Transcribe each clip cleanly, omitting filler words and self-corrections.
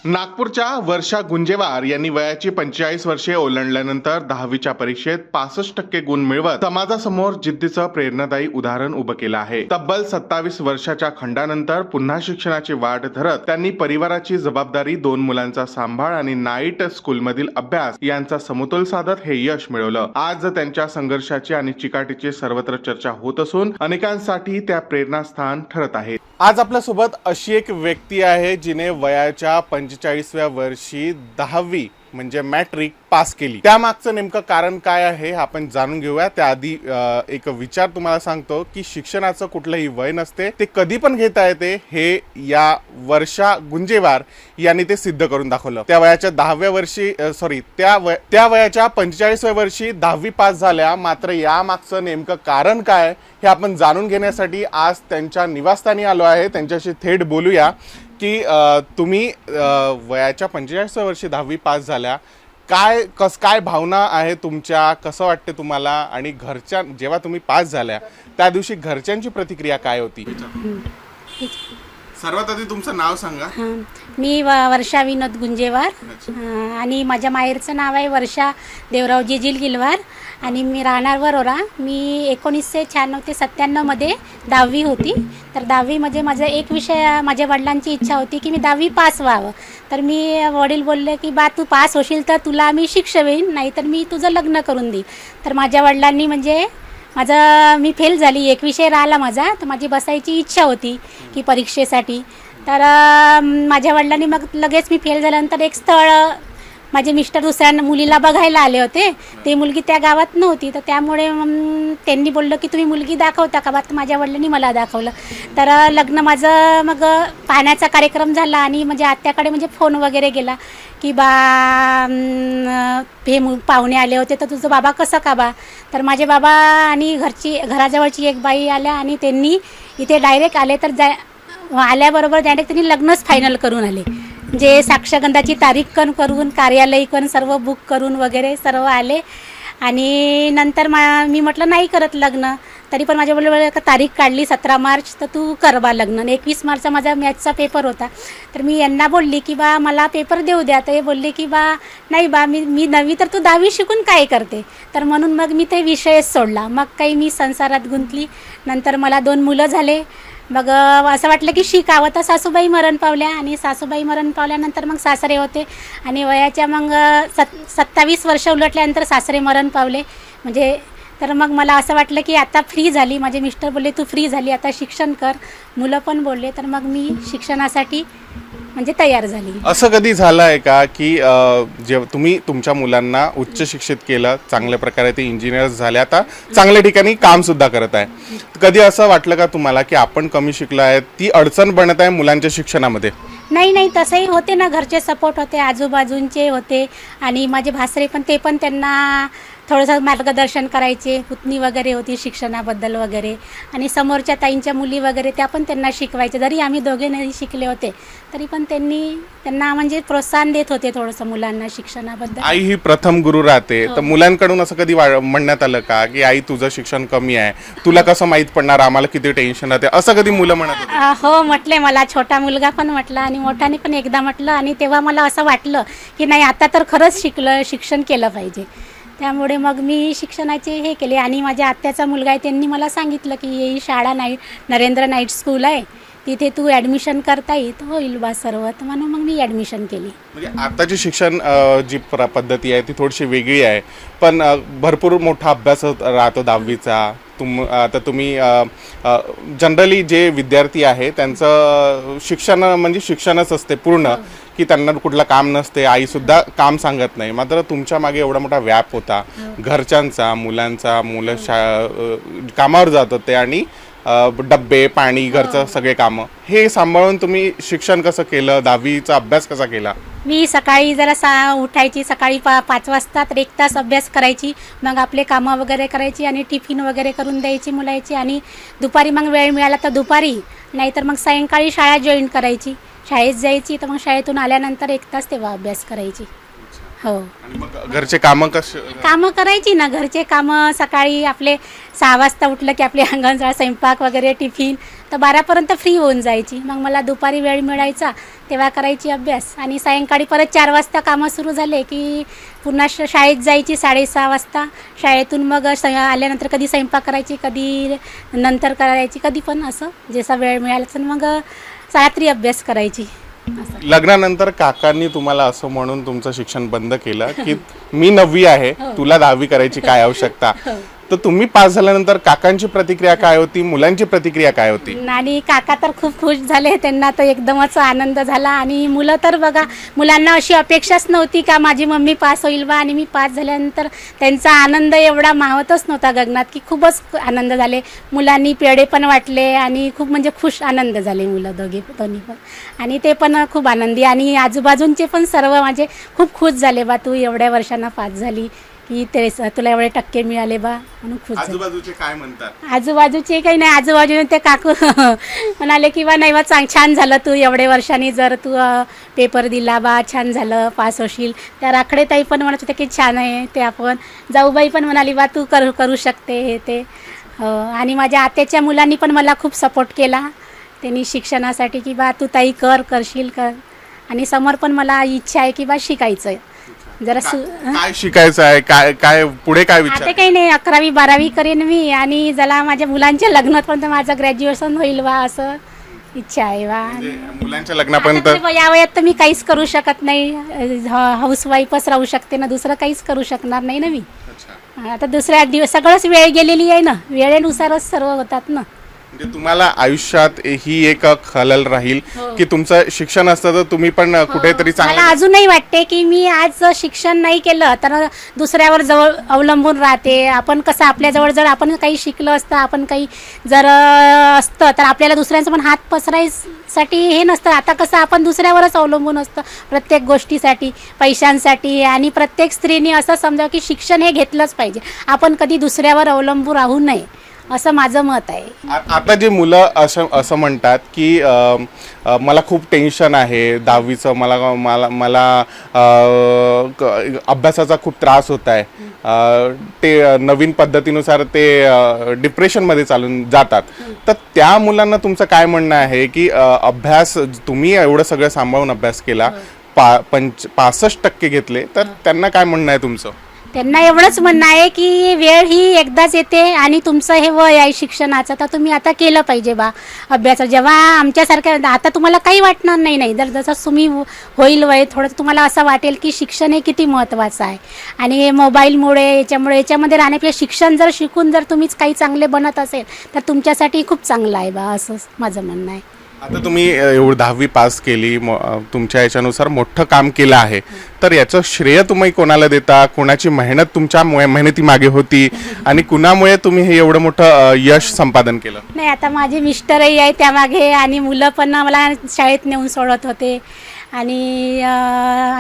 नागपूरच्या वर्षा गुंजेवार यांनी वयाची 45 वर्षे ओलांडल्यानंतर 10वीच्या परीक्षेत 65% गुण मिळवत समाजासमोर जिद्दीचं प्रेरणादायी उदाहरण उभं केलं आहे। तब्बल 27 वर्षाच्या खंडानंतर पुन्हा शिक्षणाची वाट धरत त्यांनी परिवाराची जबाबदारी, 2 मुलांचा सांभाळ आणि नाईट स्कूलमधील अभ्यास यांचा समतोल साधत हे यश मिळवलं। आज त्यांच्या संघर्षाची आणि चिकाटीची सर्वत्र चर्चा होत असून अनेकांसाठी त्या प्रेरणास्थान ठरत आहेत। आज आपल्या सोबत अशी एक व्यक्ती आहे जिने वयाच्या 45व्या वर्षी 10वी म्हणजे मॅट्रिक पास केली। त्यामागचं नेमकं कारण काय आहे आपण जाणून घेऊया। त्याआधी एक विचार तुम्हाला सांगतो की शिक्षणाचं कुठलंही वय नसते, ते कधी पण घेता येते। हे या वर्षा गुंजेवार यांनी ते सिद्ध करून दाखवलं। त्या वयाच्या 10व्या वर्षी त्या वयाच्या 45व्या वर्षी 10वी पास झाल्या। मात्र यामागचं नेमकं कारण काय हे आपण जाणून घेण्यासाठी आज त्यांच्या निवासस्थानी आलो आहे। त्यांच्याशी थेट बोलूया की तुम्ही वयाच्या 45व्या वर्षी 10वी पास झाल्या, काय भावना आहे तुमच्या, कसं वाटते तुम्हाला, आणि घरच्या जेव्हा तुम्ही पास झाल्या त्या दिवशी घरच्यांची प्रतिक्रिया काय होती? सर्वात आधी तुमचं नाव सांगा। मी वर्षा विनोद गुंजेवार आणि माझ्या माहेरचं नाव आहे वर्षा देवराव जिजिल गिलवार आणि मी राहणार वरोरा। मी 1996 ते 97 मध्ये 10वी होती। तर 10वी मध्ये माझा एक विषय, माझ्या वडिलांची इच्छा होती की मी 10वी पास व्हावं। तर मी वडील बोलले की बा तू पास होशील तर तुला आम्ही शिक्षवेन, नाही तर मी तुझं लग्न करून देईन। तर माझ्या वडिलांनी म्हणजे मी फेल झाली, एक विषय राहिला माझा, तर माझी बसायची इच्छा होती की परीक्षेसाठी। तर माझ्या वडिलांनी मग लगेच मी फेल झाल्यानंतर एक स्थळ माझे मिस्टर दुसऱ्या मुलीला बघायला आले होते। ते मुलगी त्या गावात नव्हती, तर त्यामुळे त्यांनी बोललं की तुम्ही मुलगी दाखवता का बा? तर माझ्या वडिलांनी मला दाखवलं। तर लग्न माझं मग पाहण्याचा कार्यक्रम झाला आणि म्हणजे आत्याकडे म्हणजे फोन वगैरे गेला की बा हे पाहुणे आले होते, तर तुझं बाबा कसं का बा? तर माझे बाबा आणि घराजवळची एक बाई आल्या आणि त्यांनी इथे डायरेक्ट आले। तर आल्याबरोबर डायरेक्ट त्यांनी लग्नच फायनल करून आले, जे साक्षगंधाची तारीख करून कार्यालय सर्व बुक करून वगैरे सर्व आले। आणि नंतर मी म्हटलं नाही करत लग्न, तरी पण माझ्या वडील तारीख काढली 17 मार्च, तर तू कर बा लग्न। 21 मार्चचा माझा मॅथचा पेपर होता। तर मी यांना बोलली की बा मला पेपर देऊ द्या। तर हे बोलले की बा नाही बा मी 9वी तर तू 10वी शिकून काय करते? तर म्हणून मग मी ते विषयच सोडला। मग काही मी संसारात गुंतली। नंतर मला 2 मुलं झाले। मग असं वाटलं की शिकावं, तर सासूबाई मरण पावल्या आणि सासूबाई मरण पावल्यानंतर मग सासरे होते आणि वयाच्या मग 27 वर्ष उलटल्यानंतर सासरे मरण पावले म्हणजे। तर मग मला असं वाटलं की आता फ्री झाली, माझे मिस्टर बोलले तू फ्री झाली आता शिक्षण कर, मुलं पण बोलले, तर मग मी शिक्षणासाठी म्हणजे तयार झाली। असं कधी झालं आहे का की जे तुम्ही तुमच्या मुलांना उच्च शिक्षित केलं, चांगल्या प्रकारे ते इंजिनियर्स झाले, आता चांगल्या ठिकाणी काम सुद्धा करत आहे, कधी असं वाटलं का तुम्हाला की आपण कमी शिकलो आहे, ती अडचण बनत आहे मुलांच्या शिक्षणामध्ये? नाही तसंही होते ना, घरचे सपोर्ट होते, आजूबाजूंचे होते आणि माझे भासरे पण ते पण त्यांना थोडंसं मार्गदर्शन करायचे। पुतणी वगैरे होती शिक्षणाबद्दल वगैरे, आणि समोरच्या ताईंच्या मुली वगैरे त्या पण त्यांना शिकवायचे। जरी आम्ही दोघे नाही शिकले होते तरी पण त्यांना म्हणजे प्रोत्साहन देत होते थोडंसं मुलांना शिक्षणाबद्दल। आई ही प्रथम गुरु राहते, तर मुलांकडून असं कधी म्हणण्यात आलं का की आई तुझं शिक्षण कमी आहे, तुला कसं माहीत पडणार, आम्हाला किती टेन्शन राहते, असं कधी मुलं म्हणत होते? हो म्हटले, मला छोटा मुलगा पण म्हटला आणि मोठ्याने पण एकदा म्हटलं, आणि तेव्हा मला असं वाटलं की नाही आता तर खरंच शिक्षण केलं पाहिजे। त्यामुळे मग मी शिक्षणाचे हे केले। आणि माझ्या आत्याचा मुलगा आहे, त्यांनी मला सांगितलं की ही शाळा नरेंद्र नाईट स्कूल आहे, तिथे तू ॲडमिशन करता होईल बा सर्व, तर म्हणून मग मी ॲडमिशन केली। म्हणजे आताची शिक्षण जी पद्धती आहे ती थोडीशी वेगळी आहे, पण भरपूर मोठा अभ्यास राहतो 10वीचा। आता तुम्ही जनरली जे विद्यार्थी आहे त्यांचं शिक्षण म्हणजे शिक्षणच असते पूर्ण, की त्यांना कुठलं काम नसते, आईसुद्धा काम सांगत नाही। मात्र तुमच्या मागे एवढा मोठा व्याप होता घरच्यांचा, मुलांचा, मुलं कामावर जात होते आणि डब्बे पाणी घरचं सगळे कामं हे सांभाळून तुम्ही शिक्षण कसं केलं, 10वीचा अभ्यास कसा केला? मी सकाळी जरा उठायची, सकाळी 5 वाजता, तर 1 तास अभ्यास करायची, मग आपले कामं वगैरे करायची आणि टिफिन वगैरे करून द्यायची मुलाची, आणि दुपारी मग वेळ मिळाला तर दुपारी, नाहीतर मग सायंकाळी शाळा जॉईन करायची, शाळेत जायची, तर मग शाळेतून आल्यानंतर 1 तास तेव्हा अभ्यास करायची। हो. आणि मग घरचे कामं कामं करायची ना, घरचे कामं सकाळी आपले 6 वाजता उठलं की आपले अंगणशाळा, स्वयंपाक वगैरे, टिफिन, तर 12पर्यंत फ्री होऊन जायची. मग मला दुपारी वेळ मिळायचा तेव्हा करायची अभ्यास, आणि सायंकाळी परत 4 वाजता कामं सुरू झाले की पुन्हा शाळेत जायची 6:30 वाजता. शाळेतून मग आल्यानंतर कधी स्वयंपाक करायची, कधी नंतर करायची, कधी पण असं जसा वेळ मिळाला तर मग रात्री अभ्यास करायची. लग्नानंतर काकांनी तुम्हाला असं म्हणून तुमचं शिक्षण बंद केलं की मी 9वी आहे, तुला 10वी करायची काय आवश्यकता. तर तुम्ही पास झाल्यानंतर काकांची प्रतिक्रिया काय होती, मुलांची प्रतिक्रिया काय होती? आणि काका तर खूप खुश झाले, त्यांना तर एकदमच आनंद झाला. आणि मुलं तर बघा, मुलांना अशी अपेक्षाच नव्हती का माझी मम्मी पास होईल बा, आणि मी पास झाल्यानंतर त्यांचा आनंद एवढा मावतच नव्हता गगनात की खूपच आनंद झाले. मुलांनी पेढे पण वाटले आणि खूप म्हणजे खुश आनंद झाले मुलं दोन्ही पण. आणि ते पण खूप आनंदी, आणि आजूबाजूंचे पण सर्व माझे खूप खुश झाले बा, तू एवढ्या वर्षांना पास झाली की तुला एवढे टक्के मिळाले बा म्हणून खुश झाले. आजूबाजूचे काय म्हणतात? आजूबाजूचे काही नाही, आजूबाजूने ते काकू म्हणाले की बा नाही बा, छान झालं, तू एवढे वर्षांनी जर तू पेपर दिला बा, छान झालं, पास होशील. त्या राखडेताई पण म्हणत होत्या की छान आहे ते. आपण जाऊबाई पण म्हणाली बा तू करू शकते हे ते. आणि माझ्या आत्याच्या मुलांनी पण मला खूप सपोर्ट केला त्यांनी शिक्षणासाठी की बा तू ताई करशील. आणि समोर पण मला इच्छा आहे की बा शिकायचं आहे जरा. काय शिकायचं आहे, काय पुढे काय विचार? आता काही नाही, 11वी 12वी करेन मी, आणि जरा माझ्या मुलांच्या लग्नापर्यंत माझं ग्रॅज्युएशन होईल बा असं इच्छा आहे बा. मुलांच्या लग्नापर्यंत या वयात तर मी काहीच करू शकत नाही, हाऊसवाईफच राहू शकते ना, दुसरं काहीच करू शकणार नाही ना मी. आता दुसऱ्या दिवस सगळंच वेळ गेलेली आहे ना, वेळेनुसारच सर्व होतात ना. म्हणजे तुम्हाला आयुष्यात ही एक खलल राहील की तुमचं शिक्षण असतं तर तुम्ही पण कुठेतरी मला चांगलं. अजूनही वाटते की मी आज शिक्षण नाही केलं तर दुसऱ्यावर जवळ अवलंबून राहते. आपण कसं आपल्याजवळ जर आपण काही शिकलं असतं, आपण काही जर असतं तर आपल्याला दुसऱ्यांचं पण हात पसरायसाठी हे नसतं. आता कसं आपण दुसऱ्यावरच अवलंबून असतं प्रत्येक गोष्टीसाठी, पैशांसाठी. आणि प्रत्येक स्त्रीने असं समजावं की शिक्षण हे घेतलंच पाहिजे, आपण कधी दुसऱ्यावर अवलंबून राहू नये असं माझं मत आहे. आता जे मुलं असं म्हणतात की मला खूप टेन्शन आहे 10वीचं, मला अभ्यासाचा खूप त्रास होत आहे, ते नवीन पद्धतीनुसार ते डिप्रेशनमध्ये चालून जातात. तर त्या मुलांना तुमचं काय म्हणणं आहे की अभ्यास तुम्ही एवढं सगळं सांभाळून अभ्यास केला, 65% घेतले, तर त्यांना काय म्हणणं आहे तुमचं? त्यांना एवढंच म्हणणं आहे की वेळ ही एकदाच येते, आणि तुमचं हे वय आहे शिक्षणाचं तर तुम्ही आता केलं पाहिजे बा अभ्यास. जेव्हा आमच्यासारख्या आता तुम्हाला काही वाटणार नाही जर जसं तुम्ही होईल वय थोडं तुम्हाला असं वाटेल की शिक्षण हे किती महत्त्वाचं आहे. आणि मोबाईलमुळे याच्यामध्ये राहण्यापेक्षा शिक्षण जर शिकून जर तुम्हीच काही चांगले बनत असेल तर तुमच्यासाठी खूप चांगलं आहे बा, असं माझं म्हणणं आहे. आता तुम्ही एवढं 10वी पास केली, तुमच्या याच्यानुसार मोठं काम केलं आहे, तर याचं श्रेय तुम्ही कोणाला देता? कोणाची मेहनत तुमच्या मेहनतीमागे होती आणि कुणामुळे तुम्ही हे एवढं मोठं यश संपादन केलं? नाही, आता माझे मिस्टरही आहे त्यामागे, आणि मुलं पण मला शाळेत नेऊन सोडत होते, आणि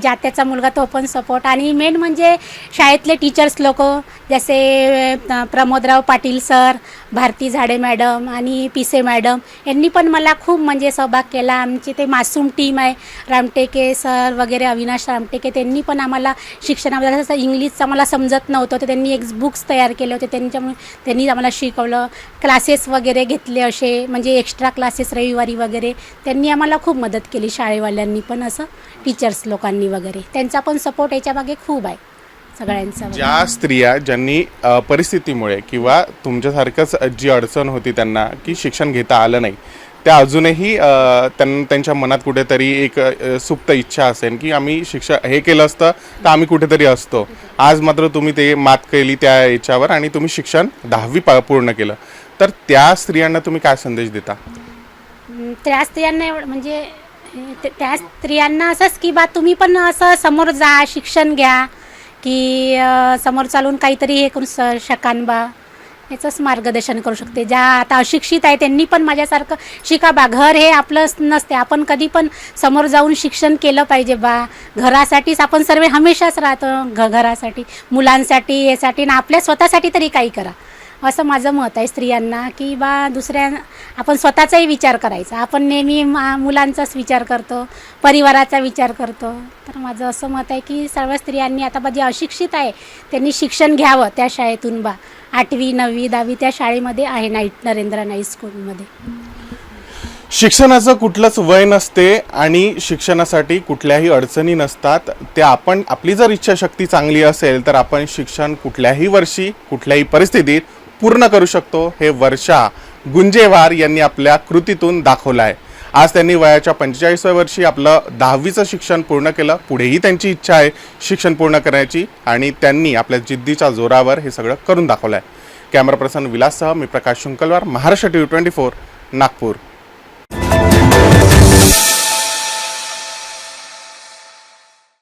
जात्याचा मुलगा तो पण सपोर्ट. आणि मेन म्हणजे शाळेतले टीचर्स लोक जसे प्रमोदराव पाटील सर, भारती झाडे मॅडम आणि पिसे मॅडम यांनी पण मला खूप म्हणजे सहभाग केला. आमची ते मासूम टीम आहे, रामटेके सर वगैरे, अविनाश रामटेके, त्यांनी पण आम्हाला शिक्षणाबद्दल जसं इंग्लिशचं मला समजत नव्हतं तर त्यांनी एक बुक्स तयार केले होते, त्यांनी आम्हाला शिकवलं. क्लासेस वगैरे घेतले असे म्हणजे एक्स्ट्रा क्लासेस रविवारी वगैरे, त्यांनी आम्हाला खूप मदत केली शाळेवाल्यांनी पण, असं टीचर्स लोकांनी वगैरे त्यांचा पण सपोर्ट याच्या मागे खूप आहे सगळ्यांचा. ज्या स्त्रिया ज्यांनी परिस्थितीमुळे किंवा तुमच्यासारखंच जी अडचण होती त्यांना की शिक्षण घेता आलं नाही, त्या अजूनही त्यांच्या मनात कुठेतरी एक सुप्त इच्छा असेल की आम्ही शिक्षण हे केलं असतं तर आम्ही कुठेतरी असतो. आज मात्र तुम्ही ते मात केली त्या याच्यावर आणि तुम्ही शिक्षण 10वी पूर्ण केलं, तर त्या स्त्रियांना तुम्ही काय संदेश देता? त्या स्त्रियांना म्हणजे त्या स्त्रियांना असंच की बा तुम्ही पण असं समोर जा, शिक्षण घ्या, की समोर चालून काहीतरी हे करू शकान बा, याचंच मार्गदर्शन करू शकते. ज्या आता अशिक्षित आहे त्यांनी पण माझ्यासारखं शिका बा. घर हे आपलं नसते, आपण कधी पण समोर जाऊन शिक्षण केलं पाहिजे बा. घरासाठीच आपण सर्व हमेशाच राहतो, घरासाठी, मुलांसाठी, यासाठी ना आपल्या स्वतःसाठी तरी काही करा असं माझं मत आहे स्त्रियांना, की बा दुसऱ्या आपण स्वतःचाही विचार करायचा. आपण नेहमी मुलांचाच विचार करतो, परिवाराचा विचार करतो. तर माझं असं मत आहे की सर्व स्त्रियांनी आता जे अशिक्षित आहे त्यांनी शिक्षण घ्यावं त्या शाळेतून. 8वी 9वी 10वी त्या शाळेमध्ये आहे, नरेंद्र नाईक स्कूलमध्ये. शिक्षणाचं कुठलंच वय नसते आणि शिक्षणासाठी कुठल्याही अडचणी नसतात. ते आपण आपली जर इच्छाशक्ती चांगली असेल तर आपण शिक्षण कुठल्याही वर्षी कुठल्याही परिस्थितीत पूर्ण करू शकतो. हे वर्षा गुंजेवार यांनी आपल्या कृतीतून दाखवलं आहे. आज त्यांनी वयाच्या 45व्या वर्षी आपलं 10वीचं शिक्षण पूर्ण केलं. पुढेही त्यांची इच्छा आहे शिक्षण पूर्ण करण्याची आणि त्यांनी आपल्या जिद्दीच्या जोरावर हे सगळं करून दाखवलं आहे. कॅमेरा पर्सन विलाससह मी प्रकाश शुंकलवार, महाराष्ट्र TV 24, नागपूर.